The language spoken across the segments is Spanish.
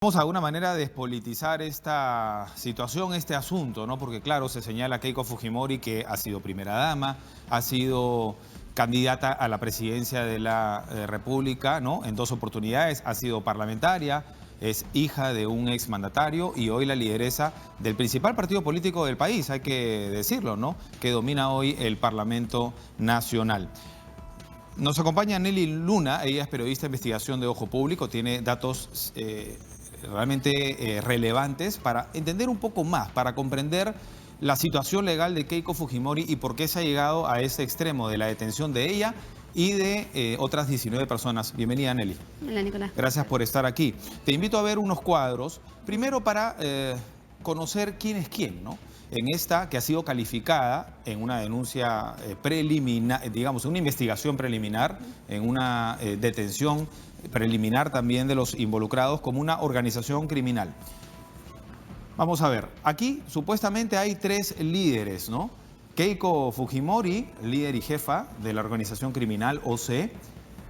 Vamos de alguna manera a despolitizar esta situación, este asunto, ¿no? Porque claro, se señala a Keiko Fujimori que ha sido primera dama, ha sido candidata a la presidencia de la República, ¿no? En 2 oportunidades, ha sido parlamentaria, es hija de un exmandatario y hoy la lideresa del principal partido político del país, hay que decirlo, ¿no? Que domina hoy el Parlamento Nacional. Nos acompaña Nelly Luna, ella es periodista de investigación de Ojo Público, tiene datos realmente relevantes para entender un poco más, para comprender la situación legal de Keiko Fujimori y por qué se ha llegado a ese extremo de la detención de ella y de otras 19 personas. Bienvenida, Nelly. Hola, Nicolás. Gracias por estar aquí. Te invito a ver unos cuadros, primero para conocer quién es quién, ¿no? En esta que ha sido calificada en una denuncia preliminar, digamos, una investigación preliminar, en una detención preliminar también de los involucrados como una organización criminal. Vamos a ver, aquí supuestamente hay 3 líderes, ¿no? Keiko Fujimori, líder y jefa de la organización criminal OC,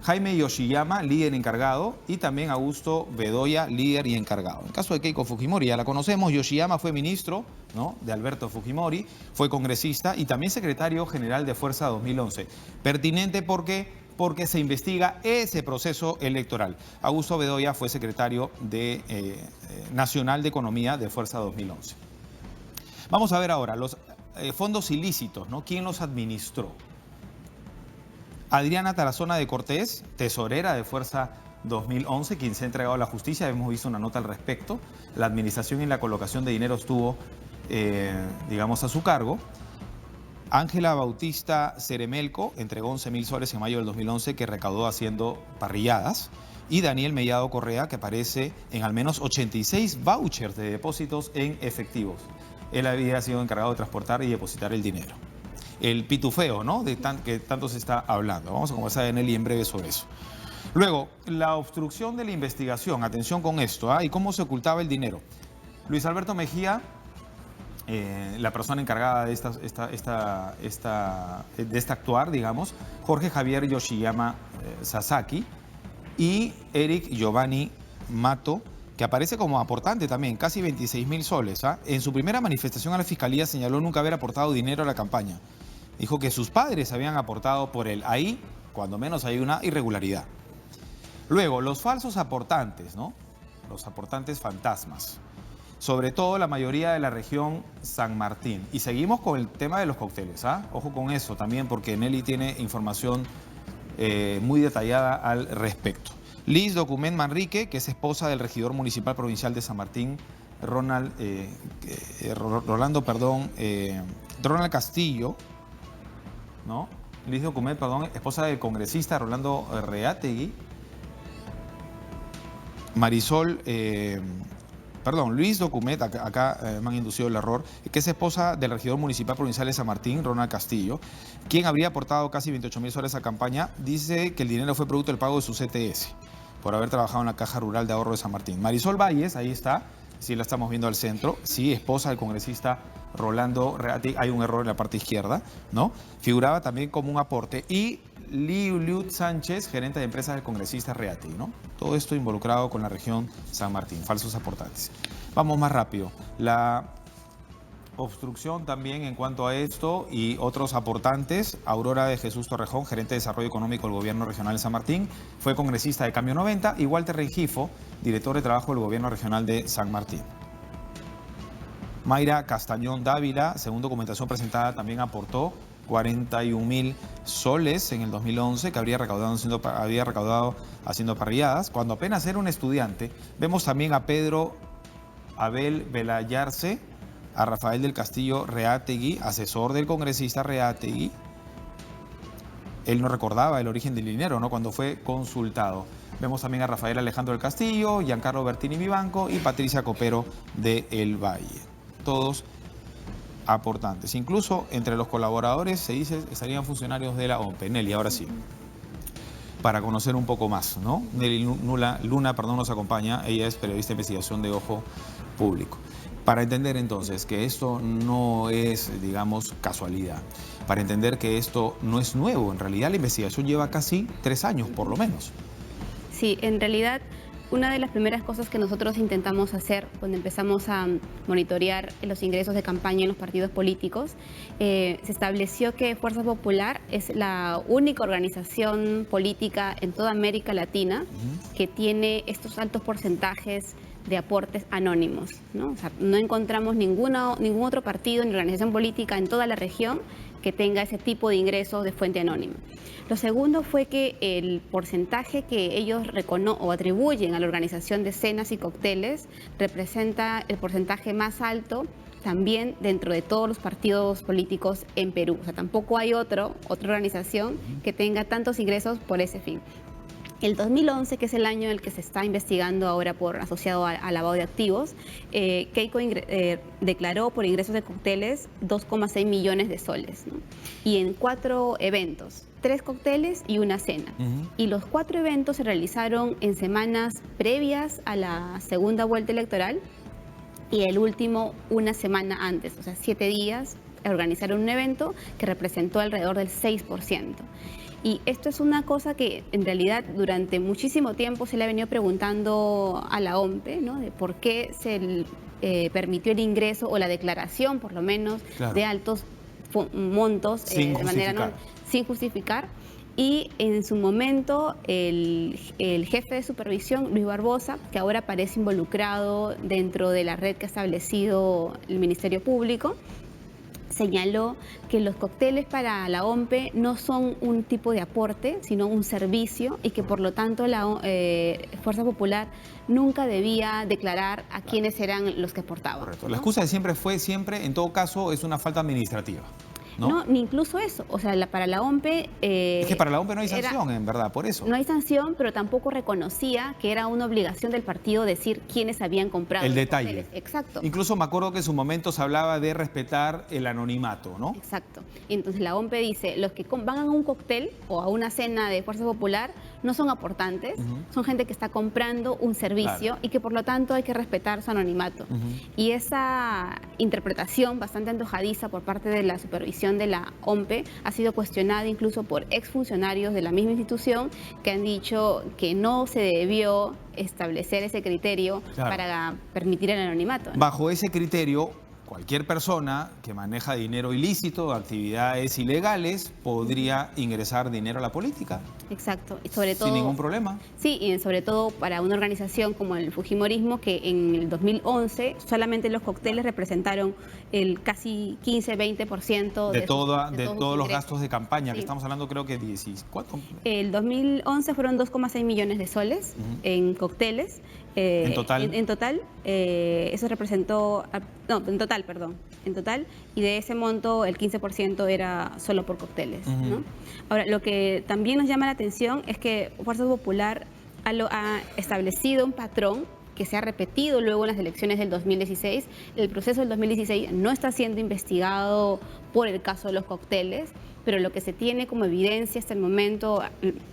Jaime Yoshiyama, líder encargado, y también Augusto Bedoya, líder y encargado. En el caso de Keiko Fujimori, ya la conocemos, Yoshiyama fue ministro, ¿no?, de Alberto Fujimori, fue congresista y también secretario general de Fuerza 2011. Pertinente porque se investiga ese proceso electoral. Augusto Bedoya fue secretario nacional de Economía de Fuerza 2011. Vamos a ver ahora los fondos ilícitos, ¿no? ¿Quién los administró? Adriana Tarazona de Cortés, tesorera de Fuerza 2011, quien se ha entregado a la justicia. Hemos visto una nota al respecto. La administración y la colocación de dinero estuvo, digamos, a su cargo. Ángela Bautista Ceremelco entregó 11.000 soles en mayo del 2011 que recaudó haciendo parrilladas. Y Daniel Mellado Correa, que aparece en al menos 86 vouchers de depósitos en efectivos. Él había sido encargado de transportar y depositar el dinero. El pitufeo, ¿no?, que tanto se está hablando. Vamos a conversar en Nelly en breve sobre eso. Luego, la obstrucción de la investigación. Atención con esto, ¿ah? Y cómo se ocultaba el dinero. Luis Alberto Mejía, la persona encargada de este actuar, digamos, Jorge Javier Yoshiyama Sasaki y Eric Giovanni Mato, que aparece como aportante también, casi 26.000 soles. ¿Ah? En su primera manifestación a la Fiscalía señaló nunca haber aportado dinero a la campaña. Dijo que sus padres habían aportado por él. Ahí, cuando menos, hay una irregularidad. Luego, los falsos aportantes, ¿no? Los aportantes fantasmas. Sobre todo la mayoría de la región San Martín. Y seguimos con el tema de los cócteles. ¿Ah? Ojo con eso también, porque Nelly tiene información muy detallada al respecto. Liz Document Manrique, que es esposa del regidor municipal provincial de San Martín, Ronald Castillo, ¿no? Liz Document, esposa del congresista Rolando Reategui. Luis Document, acá me han inducido el error, que es esposa del regidor municipal provincial de San Martín, Ronald Castillo, quien habría aportado casi 28.000 soles a campaña. Dice que el dinero fue producto del pago de su CTS, por haber trabajado en la Caja Rural de Ahorro de San Martín. Marisol Valles, ahí está, sí la estamos viendo al centro, sí, esposa del congresista Rolando Reategui, hay un error en la parte izquierda, ¿no? Figuraba también como un aporte. Y Liuliut Sánchez, gerente de empresas del congresista Reategui, ¿no? Todo esto involucrado con la región San Martín, falsos aportantes. Vamos más rápido. La obstrucción también en cuanto a esto y otros aportantes. Aurora de Jesús Torrejón, gerente de desarrollo económico del gobierno regional de San Martín, fue congresista de Cambio 90, y Walter Rengifo, director de trabajo del gobierno regional de San Martín. Mayra Castañón Dávila, según documentación presentada, también aportó 41.000 soles en el 2011 que habría recaudado haciendo parrilladas. Cuando apenas era un estudiante. Vemos también a Pedro Abel Belayarse, a Rafael del Castillo Reategui, asesor del congresista Reategui. Él no recordaba el origen del dinero, ¿no?, cuando fue consultado. Vemos también a Rafael Alejandro del Castillo, Giancarlo Bertini Vivanco y Patricia Copero de El Valle. Todos aportantes. Incluso entre los colaboradores se dice estarían funcionarios de la OMPE. Nelly, ahora sí, para conocer un poco más, ¿no? Nelly Luna, nos acompaña. Ella es periodista de investigación de Ojo Público. Para entender entonces que esto no es, digamos, casualidad. Para entender que esto no es nuevo. En realidad la investigación lleva casi 3 años, por lo menos. Sí, en realidad una de las primeras cosas que nosotros intentamos hacer cuando empezamos a monitorear los ingresos de campaña en los partidos políticos, se estableció que Fuerza Popular es la única organización política en toda América Latina que tiene estos altos porcentajes de aportes anónimos, ¿no? O sea, no encontramos ningún otro partido ni organización política en toda la región que tenga ese tipo de ingresos de fuente anónima. Lo segundo fue que el porcentaje que ellos atribuyen a la organización de cenas y cócteles representa el porcentaje más alto también dentro de todos los partidos políticos en Perú. O sea, tampoco hay otra organización que tenga tantos ingresos por ese fin. El 2011, que es el año en el que se está investigando ahora asociado a lavado de activos, Keiko declaró por ingresos de cócteles 2,6 millones de soles, ¿no? Y en 4 eventos, 3 cócteles y una cena. Y los 4 eventos se realizaron en semanas previas a la segunda vuelta electoral y el último una semana antes, o sea, 7 días, organizaron un evento que representó alrededor del 6%. Y esto es una cosa que en realidad durante muchísimo tiempo se le ha venido preguntando a la OMPE, ¿no? De por qué se permitió el ingreso o la declaración, por lo menos, claro, de altos montos de manera sin justificar. Y en su momento el jefe de supervisión, Luis Barbosa, que ahora parece involucrado dentro de la red que ha establecido el Ministerio Público, señaló que los cócteles para la OMPE no son un tipo de aporte, sino un servicio y que por lo tanto la Fuerza Popular nunca debía declarar a quiénes eran los que aportaban. Correcto. La excusa de siempre fue, en todo caso, es una falta administrativa. No, ni incluso eso. O sea, para la OMPE... es que para la OMPE no hay sanción, en verdad, por eso. No hay sanción, pero tampoco reconocía que era una obligación del partido decir quiénes habían comprado. El detalle. Exacto. Incluso me acuerdo que en su momento se hablaba de respetar el anonimato, ¿no? Exacto. Entonces la OMPE dice, los que van a un cóctel o a una cena de Fuerza Popular no son aportantes, son gente que está comprando un servicio, claro, y que por lo tanto hay que respetar su anonimato. Y esa interpretación bastante antojadiza por parte de la supervisión de la OMPE ha sido cuestionada incluso por exfuncionarios de la misma institución que han dicho que no se debió establecer ese criterio, claro, para permitir el anonimato, ¿no? Bajo ese criterio, cualquier persona que maneja dinero ilícito, actividades ilegales, podría ingresar dinero a la política. Exacto, y sobre todo... Sin ningún problema. Sí, y sobre todo para una organización como el Fujimorismo, que en el 2011 solamente los cócteles representaron el casi 15-20% de todos los gastos de campaña, sí, que estamos hablando creo que 10. ¿Cuánto? El 2011 fueron 2,6 millones de soles en cócteles. ¿En total? En total, eso representó... No, en total, perdón. En total, y de ese monto el 15% era solo por cócteles, ¿no? Ahora, lo que también nos llama la atención es que Fuerza Popular ha establecido un patrón que se ha repetido luego en las elecciones del 2016. El proceso del 2016 no está siendo investigado por el caso de los cócteles, pero lo que se tiene como evidencia hasta el momento,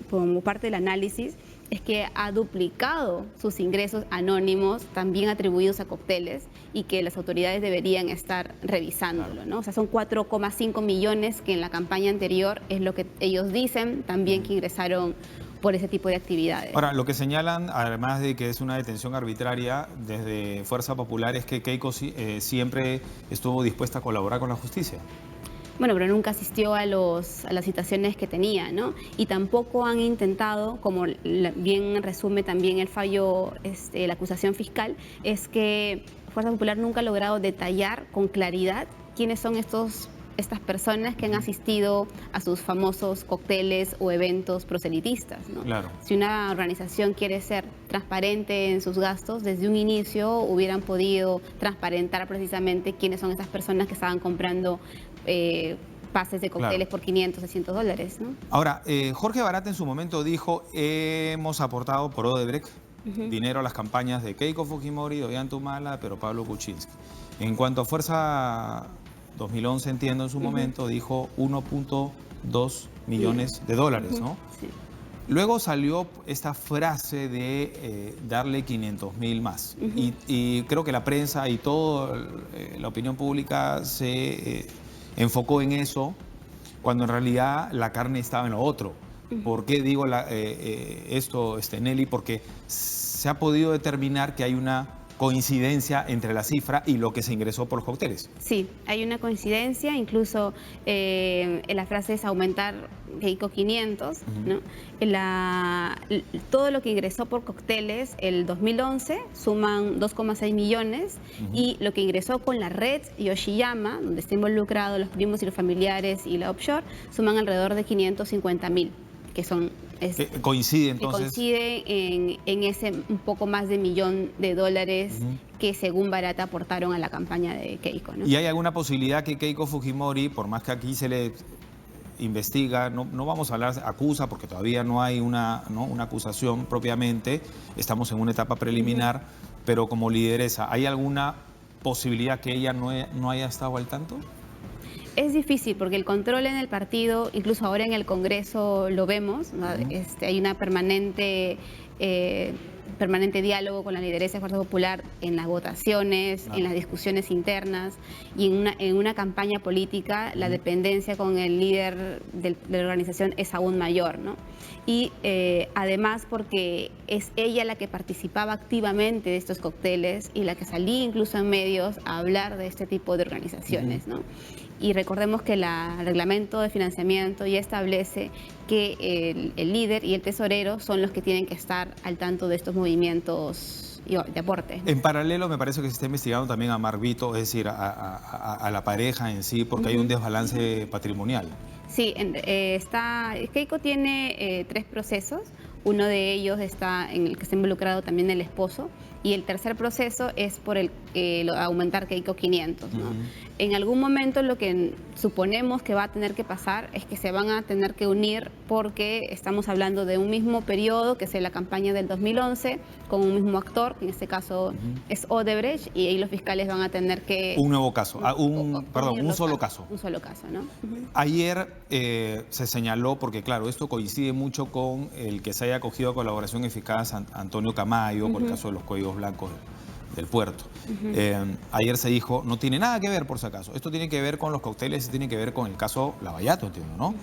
como parte del análisis, es que ha duplicado sus ingresos anónimos también atribuidos a cócteles y que las autoridades deberían estar revisándolo, ¿no? O sea, son 4,5 millones que en la campaña anterior es lo que ellos dicen también que ingresaron por ese tipo de actividades. Ahora, lo que señalan, además de que es una detención arbitraria desde Fuerza Popular, es que Keiko siempre estuvo dispuesta a colaborar con la justicia. Bueno, pero nunca asistió a las citaciones que tenía, ¿no? Y tampoco han intentado, como bien resume también el fallo, la acusación fiscal, es que Fuerza Popular nunca ha logrado detallar con claridad quiénes son estas personas que han asistido a sus famosos cócteles o eventos proselitistas, ¿no? Claro. Si una organización quiere ser transparente en sus gastos, desde un inicio hubieran podido transparentar precisamente quiénes son estas personas que estaban comprando pases de cócteles, claro, por 500, 600 dólares, ¿no? Ahora, Jorge Barata en su momento dijo, hemos aportado por Odebrecht dinero a las campañas de Keiko Fujimori, Ollanta, pero Pablo Kuczynski. En cuanto a Fuerza 2011, entiendo, en su momento, dijo 1.2 millones de dólares, ¿no? Sí. Luego salió esta frase de darle 500.000 más. Y creo que la prensa y toda la opinión pública se enfocó en eso, cuando en realidad la carne estaba en lo otro. ¿Por qué digo esto, Nelly? Porque se ha podido determinar que hay una coincidencia entre la cifra y lo que se ingresó por los cócteles. Sí, hay una coincidencia, incluso en la frase es aumentar Keiko 500, ¿no? Todo lo que ingresó por cócteles el 2011 suman 2,6 millones y lo que ingresó con la red Yoshiyama, donde está involucrado los primos y los familiares y la offshore, suman alrededor de 550.000, que son... Que coincide entonces. Que coincide en ese un poco más de $1 millón que según Barata aportaron a la campaña de Keiko, ¿no? ¿Y hay alguna posibilidad que Keiko Fujimori, por más que aquí se le investiga, no vamos a hablar, acusa, porque todavía no hay una acusación propiamente, estamos en una etapa preliminar, pero como lideresa, ¿hay alguna posibilidad que ella no haya estado al tanto? Es difícil porque el control en el partido, incluso ahora en el Congreso lo vemos, ¿no? Hay una permanente diálogo con la lideresa de Fuerza Popular en las votaciones, en las discusiones internas y en una campaña política la dependencia con el líder de la organización es aún mayor, ¿no? Y además porque es ella la que participaba activamente de estos cócteles y la que salía incluso en medios a hablar de este tipo de organizaciones, ¿no? Y recordemos que el reglamento de financiamiento ya establece que el líder y el tesorero son los que tienen que estar al tanto de estos movimientos de aporte. En paralelo me parece que se está investigando también a Marvito, es decir, a la pareja en sí, porque hay un desbalance patrimonial. Sí, Keiko tiene 3 procesos. Uno de ellos está en el que está involucrado también el esposo y el tercer proceso es por aumentar Keiko 500, ¿no? En algún momento lo que suponemos que va a tener que pasar es que se van a tener que unir porque estamos hablando de un mismo periodo, que es la campaña del 2011, con un mismo actor, que en este caso es Odebrecht, y ahí los fiscales van a tener que... Un nuevo caso, un solo caso. Un solo caso, ¿no? Ayer se señaló, porque claro, esto coincide mucho con el que se haya acogido a colaboración eficaz Antonio Camayo, por el caso de los códigos blancos del puerto. Ayer se dijo, no tiene nada que ver por si acaso, esto tiene que ver con los cócteles, tiene que ver con el caso Lavallato, entiendo, ¿no?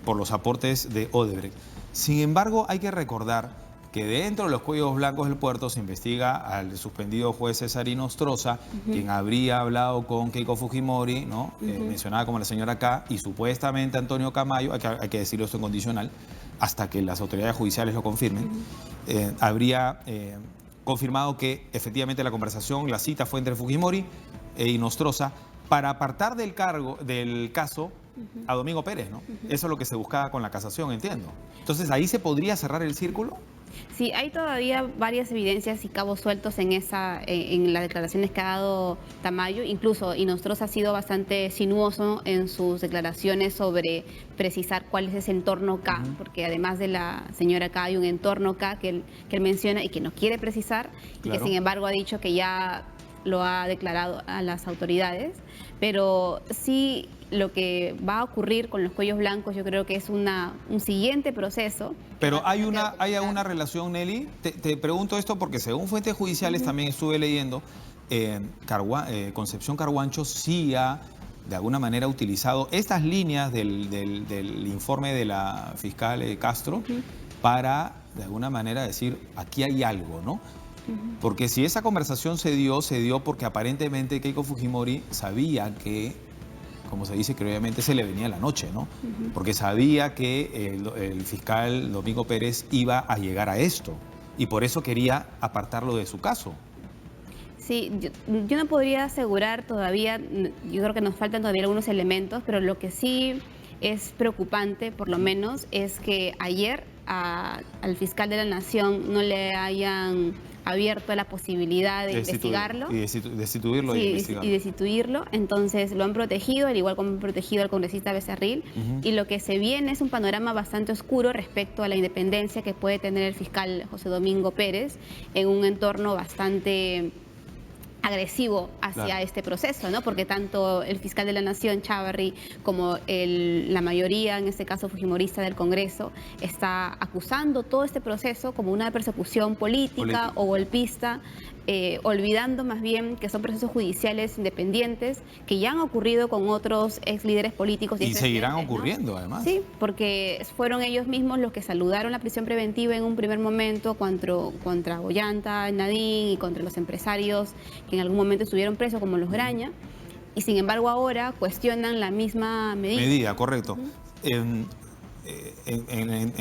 Por los aportes de Odebrecht. Sin embargo, hay que recordar que dentro de los códigos blancos del puerto se investiga al suspendido juez César Inostroza, quien habría hablado con Keiko Fujimori, ¿no? Mencionada como la señora K, y supuestamente Antonio Camayo, hay que decirlo esto en condicional, hasta que las autoridades judiciales lo confirmen, habría confirmado que efectivamente la conversación, la cita fue entre Fujimori e Inostroza para apartar del caso a Domingo Pérez, ¿no? Eso es lo que se buscaba con la casación, entiendo. Entonces, ¿ahí se podría cerrar el círculo? Sí, hay todavía varias evidencias y cabos sueltos en las declaraciones que ha dado Tamayo. Incluso Inostroza ha sido bastante sinuoso en sus declaraciones sobre precisar cuál es ese entorno K, porque además de la señora K hay un entorno K que él menciona y que no quiere precisar, y que sin embargo ha dicho que ya lo ha declarado a las autoridades. Pero sí, lo que va a ocurrir con los cuellos blancos yo creo que es un siguiente proceso. Pero ¿hay alguna relación, Nelly? Te pregunto esto porque según fuentes judiciales también estuve leyendo, Concepción Carhuancho sí ha de alguna manera utilizado estas líneas del informe de la fiscal Castro para de alguna manera decir aquí hay algo, ¿no? Porque si esa conversación se dio porque aparentemente Keiko Fujimori sabía que, como se dice, que obviamente se le venía la noche, ¿no? Porque sabía que el fiscal Domingo Pérez iba a llegar a esto y por eso quería apartarlo de su caso. Sí, yo no podría asegurar todavía, yo creo que nos faltan todavía algunos elementos, pero lo que sí es preocupante, por lo menos, es que ayer al fiscal de la Nación no le hayan abierto la posibilidad de investigarlo. Y destituirlo sí, y investigarlo. Y destituirlo. Entonces lo han protegido, al igual como han protegido al congresista Becerril. Y lo que se viene es un panorama bastante oscuro respecto a la independencia que puede tener el fiscal José Domingo Pérez en un entorno bastante agresivo hacia este proceso, ¿no? Porque tanto el fiscal de la Nación, Chávarri, como la mayoría, en este caso fujimorista del Congreso, está acusando todo este proceso como una persecución política o golpista olvidando más bien que son procesos judiciales independientes que ya han ocurrido con otros ex líderes políticos. Y seguirán ¿no? ocurriendo, además. Sí, porque fueron ellos mismos los que saludaron la prisión preventiva en un primer momento contra Ollanta, Nadine y contra los empresarios que en algún momento estuvieron presos, como los Graña, y sin embargo ahora cuestionan la misma medida. Correcto. En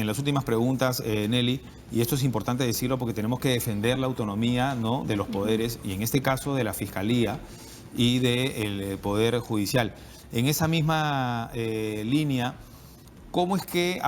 las últimas preguntas, Nelly, y esto es importante decirlo porque tenemos que defender la autonomía, ¿no?, de los poderes, y en este caso de la Fiscalía y del Poder Judicial. En esa misma línea, ¿cómo es que,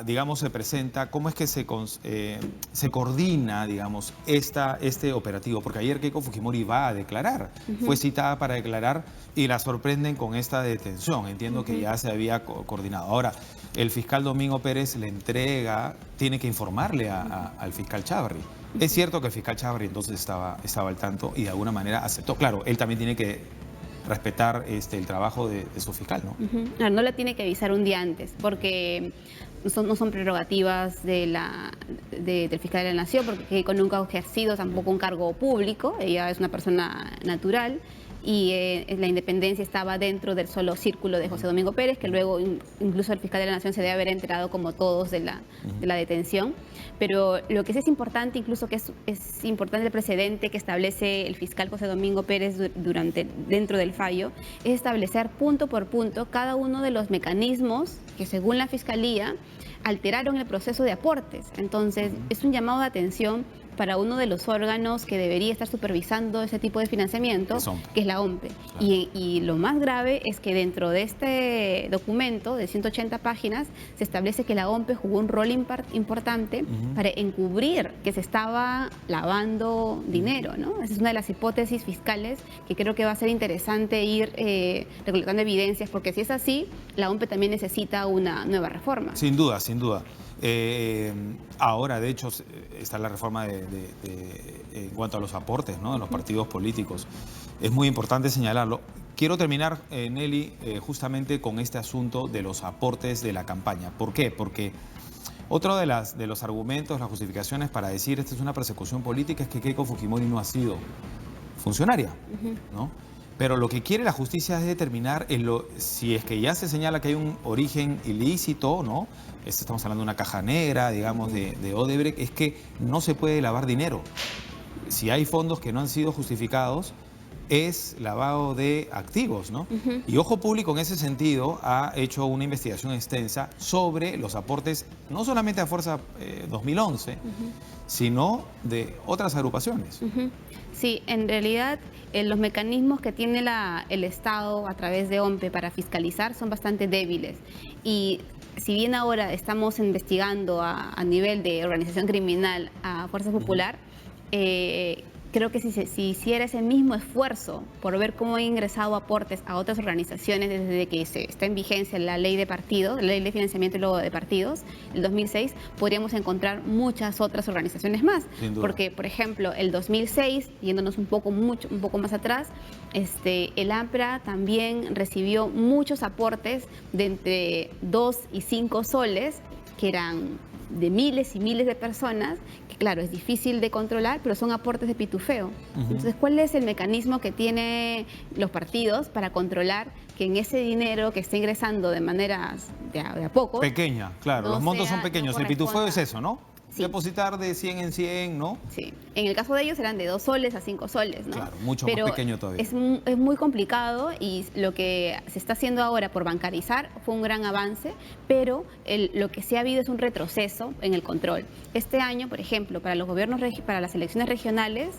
digamos, se presenta, cómo es que se coordina, digamos, este operativo? Porque ayer Keiko Fujimori va a declarar, fue citada para declarar y la sorprenden con esta detención. Entiendo que ya se había coordinado. Ahora, el fiscal Domingo Pérez le entrega, tiene que informarle al fiscal Chávarri. Es cierto que el fiscal Chávarri entonces estaba al tanto y de alguna manera aceptó. Claro, él también tiene que respetar el trabajo de su fiscal, ¿no? No le tiene que avisar un día antes, porque no son prerrogativas del fiscal de la Nación, porque Keiko nunca ha ejercido tampoco un cargo público, ella es una persona natural, y la independencia estaba dentro del solo círculo de José Domingo Pérez, que luego incluso el fiscal de la Nación se debe haber enterado, como todos, de la detención. Pero lo que sí es importante, incluso que es importante el precedente que establece el fiscal José Domingo Pérez dentro del fallo, es establecer punto por punto cada uno de los mecanismos que, según la Fiscalía, alteraron el proceso de aportes. Entonces, es un llamado de atención para uno de los órganos que debería estar supervisando ese tipo de financiamiento, que es la OMPE. Claro. Y lo más grave es que dentro de este documento de 180 páginas se establece que la OMPE jugó un rol importante para encubrir que se estaba lavando dinero, ¿no? Esa es una de las hipótesis fiscales que creo que va a ser interesante ir recolectando evidencias, porque si es así, la OMPE también necesita una nueva reforma. Sin duda, sin duda. Ahora, de hecho, está la reforma en cuanto a los aportes, ¿no?, de los partidos políticos. Es muy importante señalarlo. Quiero terminar, Nelly, justamente con este asunto de los aportes de la campaña. ¿Por qué? Porque otro de los argumentos, las justificaciones para decir esta es una persecución política es que Keiko Fujimori no ha sido funcionaria, ¿no? Pero lo que quiere la justicia es determinar si es que ya se señala que hay un origen ilícito, ¿no? Estamos hablando de una caja negra, digamos, de Odebrecht, es que no se puede lavar dinero. Si hay fondos que no han sido justificados, es lavado de activos, ¿no? Y Ojo Público en ese sentido ha hecho una investigación extensa sobre los aportes, no solamente a Fuerza 2011, sino de otras agrupaciones. Sí, en realidad los mecanismos que tiene el Estado a través de OMPE para fiscalizar son bastante débiles. Y si bien ahora estamos investigando a nivel de organización criminal a Fuerza Popular, creo que si se hiciera ese mismo esfuerzo por ver cómo han ingresado aportes a otras organizaciones desde que está en vigencia la ley de partidos, la ley de financiamiento y luego de partidos, el 2006, podríamos encontrar muchas otras organizaciones más. Porque, por ejemplo, el 2006, yéndonos un poco más atrás, el AMPRA también recibió muchos aportes de entre 2 y 5 soles, que eran de miles y miles de personas, que claro, es difícil de controlar, pero son aportes de pitufeo. Entonces, ¿cuál es el mecanismo que tienen los partidos para controlar que en ese dinero que está ingresando de maneras de a poco... Pequeña, claro, los montos son pequeños. El pitufeo es eso, ¿no? Sí. Depositar de 100 en 100, ¿no? Sí, en el caso de ellos eran de 2 soles a 5 soles, ¿no? Claro, mucho más pequeño todavía. Es muy complicado, y lo que se está haciendo ahora por bancarizar fue un gran avance, pero lo que sí ha habido es un retroceso en el control. Este año, por ejemplo, para las elecciones regionales,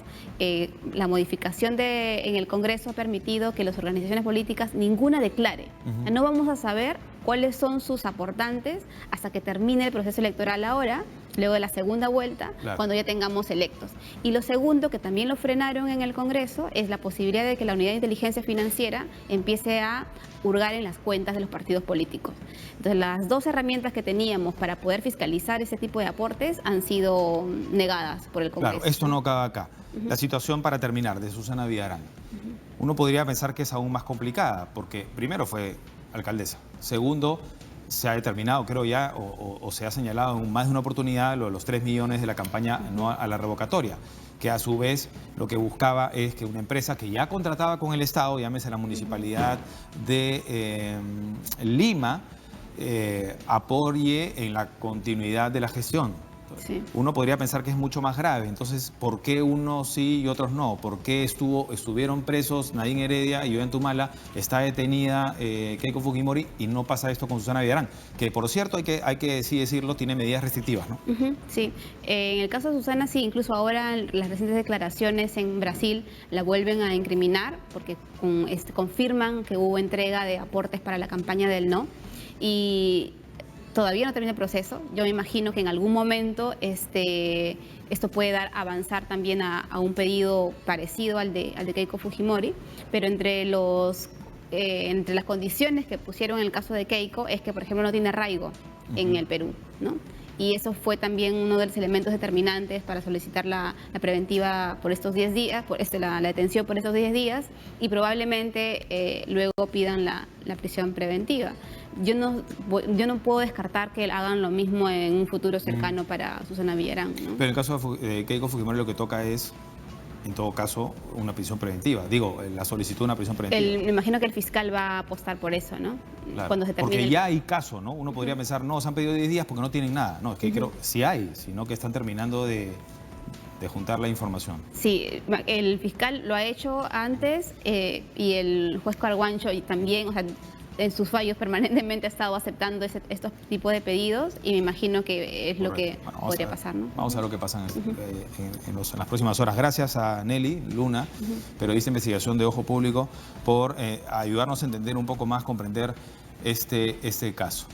la modificación en el Congreso ha permitido que las organizaciones políticas ninguna declare. No vamos a saber cuáles son sus aportantes hasta que termine el proceso electoral ahora, luego de la segunda vuelta, cuando ya tengamos electos. Y lo segundo, que también lo frenaron en el Congreso, es la posibilidad de que la Unidad de Inteligencia Financiera empiece a hurgar en las cuentas de los partidos políticos. Entonces, las 2 herramientas que teníamos para poder fiscalizar ese tipo de aportes han sido negadas por el Congreso. Claro, esto no acaba acá. La situación, para terminar, de Susana Villarán. Uno podría pensar que es aún más complicada, porque primero fue alcaldesa. Segundo, se ha determinado, creo ya, o se ha señalado en más de una oportunidad, los 3 millones de la campaña no a la revocatoria, que a su vez lo que buscaba es que una empresa que ya contrataba con el Estado, llámese la Municipalidad de Lima, apoye en la continuidad de la gestión. Sí. Uno podría pensar que es mucho más grave. Entonces, ¿por qué unos sí y otros no? ¿Por qué estuvieron presos Nadine Heredia y Ollanta? Está detenida Keiko Fujimori y no pasa esto con Susana Villarán? Que, por cierto, hay que sí decirlo, tiene medidas restrictivas, ¿no? Sí. En el caso de Susana, sí, incluso ahora las recientes declaraciones en Brasil la vuelven a incriminar porque confirman que hubo entrega de aportes para la campaña del no. Y todavía no termina el proceso. Yo me imagino que en algún momento esto puede avanzar también a un pedido parecido al de Keiko Fujimori, pero entre las condiciones que pusieron en el caso de Keiko es que, por ejemplo, no tiene arraigo en el Perú, ¿no? Y eso fue también uno de los elementos determinantes para solicitar la preventiva por estos 10 días, la detención por estos 10 días, y probablemente luego pidan la prisión preventiva. Yo no puedo descartar que hagan lo mismo en un futuro cercano para Susana Villarán, ¿no? Pero en el caso de Keiko Fujimori lo que toca es, en todo caso, una prisión preventiva. Digo, la solicitud de una prisión preventiva. Me imagino que el fiscal va a apostar por eso, ¿no? Claro, cuando se termine porque ya hay caso, ¿no? Uno podría pensar, no, se han pedido 10 días porque no tienen nada. No, es que creo sí hay, sino que están terminando de juntar la información. Sí, el fiscal lo ha hecho antes y el juez Carguancho también, o sea, en sus fallos permanentemente ha estado aceptando estos tipos de pedidos y me imagino que es lo que podría pasar, ¿no? Vamos a ver lo que pasa en las próximas horas. Gracias a Nelly Luna, periodista de investigación de Ojo Público, por ayudarnos a entender un poco más, comprender este caso.